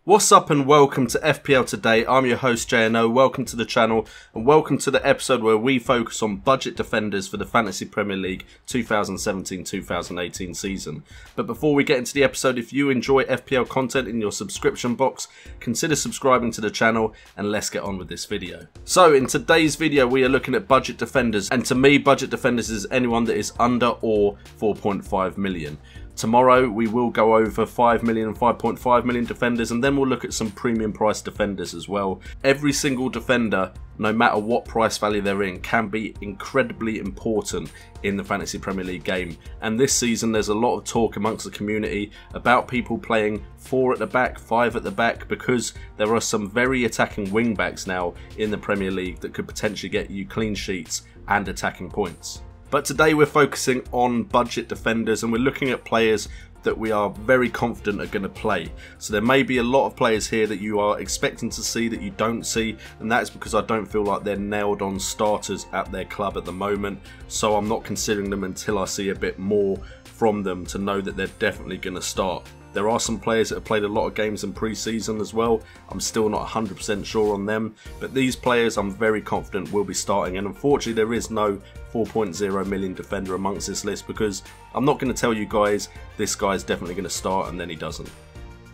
What's up and welcome to FPL Today. I'm your host JNO. Welcome to the channel and welcome to the episode where we focus on budget defenders for the Fantasy Premier League 2017-2018 season. But before we get into the episode, if you enjoy FPL content in your subscription box, consider subscribing to the channel and let's get on with this video. So in today's video we are looking at budget defenders, and to me budget defenders is anyone that is under or 4.5 million. Tomorrow we will go over 5 million and 5.5 million defenders, and then we'll look at some premium price defenders as well. Every single defender, no matter what price value they're in, can be incredibly important in the Fantasy Premier League game. And this season there's a lot of talk amongst the community about people playing 4 at the back, 5 at the back, because there are some very attacking wing backs now in the Premier League that could potentially get you clean sheets and attacking points. But today we're focusing on budget defenders and we're looking at players that we are very confident are going to play. So there may be a lot of players here that you are expecting to see that you don't see, and that is because I don't feel like they're nailed on starters at their club at the moment. So I'm not considering them until I see a bit more from them to know that they're definitely going to start. There are some players that have played a lot of games in pre-season as well. I'm still not 100% sure on them, but these players I'm very confident will be starting, and unfortunately there is no 4.0 million defender amongst this list, because I'm not going to tell you guys this guy's definitely going to start and then he doesn't,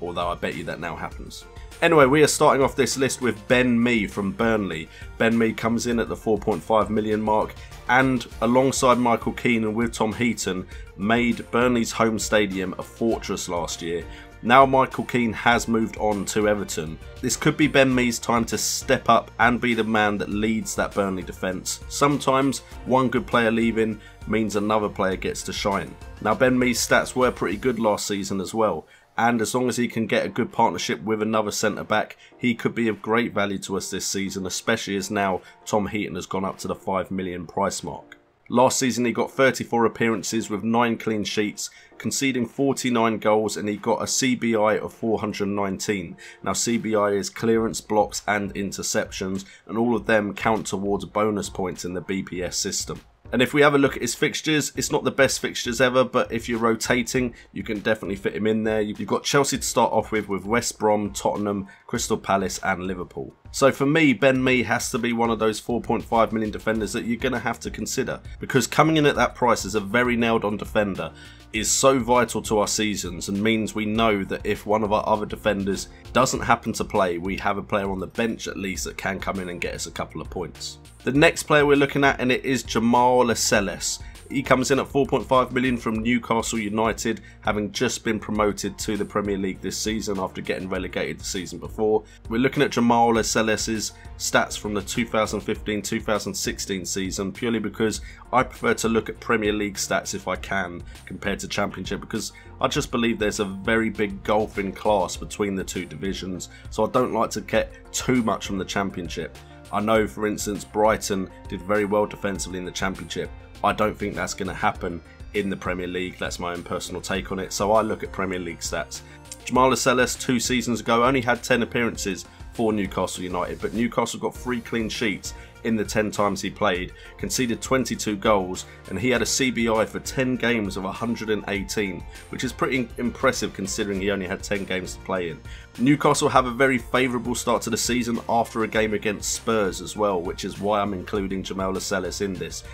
although I bet you that now happens. Anyway, we are starting off this list with Ben Mee from Burnley. Ben Mee comes in at the 4.5 million mark, and alongside Michael Keane and with Tom Heaton made Burnley's home stadium a fortress last year. Now Michael Keane has moved on to Everton. This could be Ben Mee's time to step up and be the man that leads that Burnley defence. Sometimes one good player leaving means another player gets to shine. Now Ben Mee's stats were pretty good last season as well, and as long as he can get a good partnership with another centre back, he could be of great value to us this season, especially as now Tom Heaton has gone up to the 5 million price mark. Last season he got 34 appearances with 9 clean sheets, conceding 49 goals, and he got a CBI of 419. Now CBI is clearance, blocks and interceptions, and all of them count towards bonus points in the BPS system. And if we have a look at his fixtures, it's not the best fixtures ever, but if you're rotating, you can definitely fit him in there. You've got Chelsea to start off with West Brom, Tottenham, Crystal Palace and Liverpool. So for me, Ben Mee has to be one of those 4.5 million defenders that you're going to have to consider, because coming in at that price as a very nailed on defender is so vital to our seasons, and means we know that if one of our other defenders doesn't happen to play, we have a player on the bench at least that can come in and get us a couple of points. The next player we're looking at, and it is Jamal Ellis. He comes in at 4.5 million from Newcastle United, having just been promoted to the Premier League this season after getting relegated the season before. We're looking at Jamal Ellis's stats from the 2015-2016 season, purely because I prefer to look at Premier League stats if I can compared to Championship, because I just believe there's a very big gulf in class between the two divisions, so I don't like to get too much from the Championship. I know, for instance, Brighton did very well defensively in the Championship. I don't think that's going to happen in the Premier League. That's my own personal take on it. So I look at Premier League stats. Jamal Ellis 2 seasons ago only had 10 appearances for Newcastle United, but Newcastle got 3 clean sheets in the 10 times he played, conceded 22 goals, and he had a CBI for 10 games of 118, which is pretty impressive considering he only had 10 games to play in. Newcastle have a very favourable start to the season after a game against Spurs as well, which is why I'm including Jamal Ellis in this.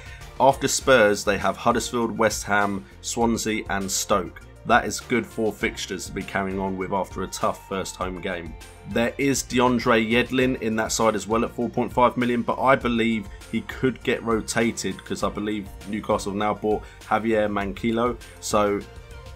After Spurs, they have Huddersfield, West Ham, Swansea and Stoke. That is good 4 fixtures to be carrying on with after a tough first home game. There is DeAndre Yedlin in that side as well at 4.5 million, but I believe he could get rotated because I believe Newcastle have now bought Javier Manquillo. So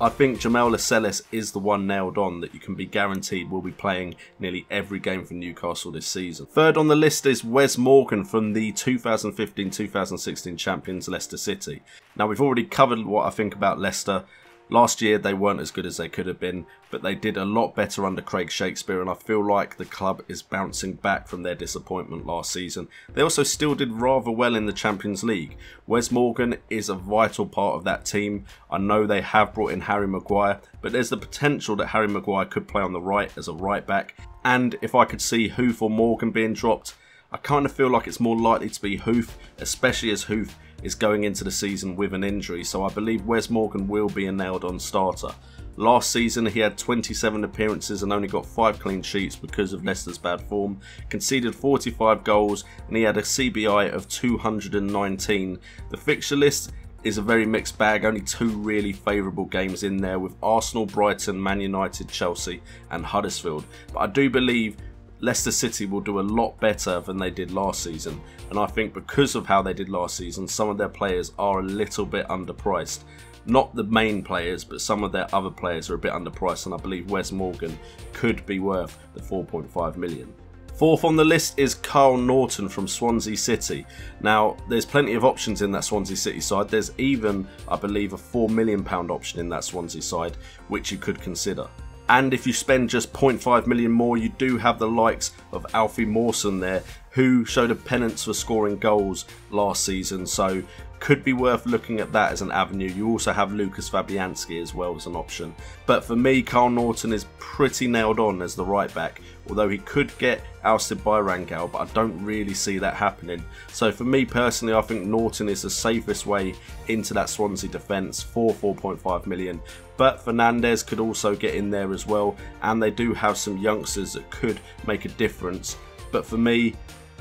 I think Jamal Ellis is the one nailed on that you can be guaranteed will be playing nearly every game for Newcastle this season. Third on the list is Wes Morgan from the 2015-2016 champions Leicester City. Now we've already covered what I think about Leicester. Last year they weren't as good as they could have been, but they did a lot better under Craig Shakespeare, and I feel like the club is bouncing back from their disappointment last season. They also still did rather well in the Champions League. Wes Morgan is a vital part of that team. I know they have brought in Harry Maguire, but there's the potential that Harry Maguire could play on the right as a right back, and if I could see Hoof or Morgan being dropped, I kind of feel like it's more likely to be Hoof, especially as Hoof is going into the season with an injury, so I believe Wes Morgan will be a nailed-on starter. Last season he had 27 appearances and only got 5 clean sheets because of Leicester's bad form, conceded 45 goals and he had a CBI of 219. The fixture list is a very mixed bag, only 2 really favourable games in there with Arsenal, Brighton, Man United, Chelsea and Huddersfield. But I do believe Leicester City will do a lot better than they did last season, and I think because of how they did last season, some of their players are a little bit underpriced. Not the main players, but some of their other players are a bit underpriced, and I believe Wes Morgan could be worth the 4.5 million. Fourth on the list is Karl Norton from Swansea City. Now, there's plenty of options in that Swansea City side. There's even, I believe, a £4 million option in that Swansea side, which you could consider. And if you spend just 0.5 million more, you do have the likes of Alfie Mawson there, who showed a penance for scoring goals last season, so could be worth looking at that as an avenue. You also have Lucas Fabianski as well as an option. But for me, Karl Norton is pretty nailed on as the right back, although he could get ousted by Rangel, but I don't really see that happening. So for me personally, I think Norton is the safest way into that Swansea defence for 4.5 million. But Fernandes could also get in there as well, and they do have some youngsters that could make a difference. But for me,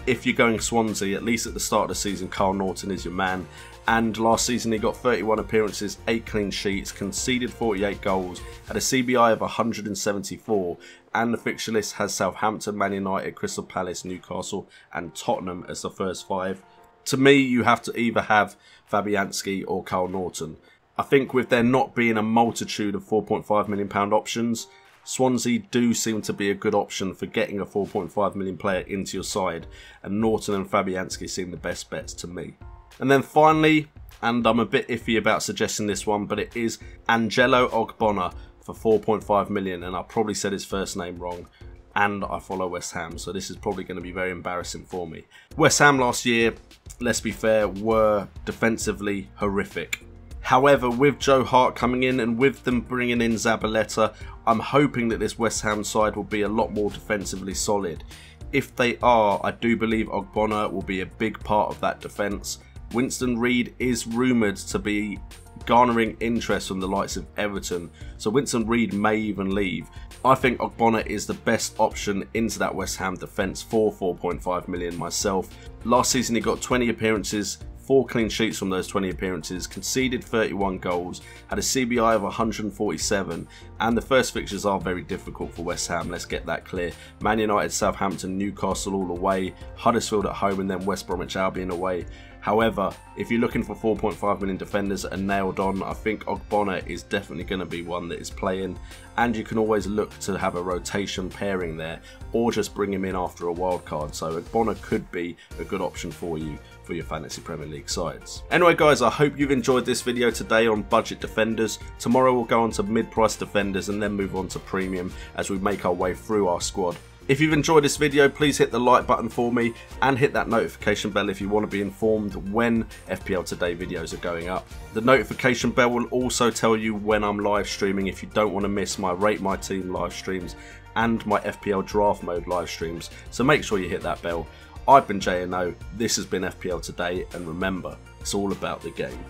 if you're going Swansea, at least at the start of the season, Karl Norton is your man. And last season he got 31 appearances, 8 clean sheets, conceded 48 goals, had a CBI of 174, and the fixture list has Southampton, Man United, Crystal Palace, Newcastle and Tottenham as the first 5. To me, you have to either have Fabianski or Karl Norton. I think with there not being a multitude of £4.5 million options, Swansea do seem to be a good option for getting a 4.5 million player into your side, and Norton and Fabianski seem the best bets to me. And then finally, and I'm a bit iffy about suggesting this one, but it is Angelo Ogbonna for 4.5 million, and I probably said his first name wrong, and I follow West Ham, so this is probably going to be very embarrassing for me. West Ham last year, let's be fair, were defensively horrific. However, with Joe Hart coming in and with them bringing in Zabaleta, I'm hoping that this West Ham side will be a lot more defensively solid. If they are, I do believe Ogbonna will be a big part of that defence. Winston Reid is rumoured to be garnering interest from the likes of Everton, so Winston Reid may even leave. I think Ogbonna is the best option into that West Ham defence for 4.5 million myself. Last season he got 20 appearances, 4 clean sheets from those 20 appearances, conceded 31 goals, had a CBI of 147, and the first fixtures are very difficult for West Ham, let's get that clear. Man United, Southampton, Newcastle all away, Huddersfield at home and then West Bromwich Albion away. However, if you're looking for 4.5 million defenders that are nailed on, I think Ogbonna is definitely going to be one that is playing, and you can always look to have a rotation pairing there or just bring him in after a wild card. So Ogbonna could be a good option for you for your fantasy Premier League sides. Anyway guys, I hope you've enjoyed this video today on budget defenders. Tomorrow we'll go on to mid-price defenders and then move on to premium as we make our way through our squad. If you've enjoyed this video, please hit the like button for me and hit that notification bell if you want to be informed when FPL Today videos are going up. The notification bell will also tell you when I'm live streaming if you don't want to miss my Rate My Team live streams and my FPL Draft Mode live streams, so make sure you hit that bell. I've been JNO, this has been FPL Today, and remember, it's all about the game.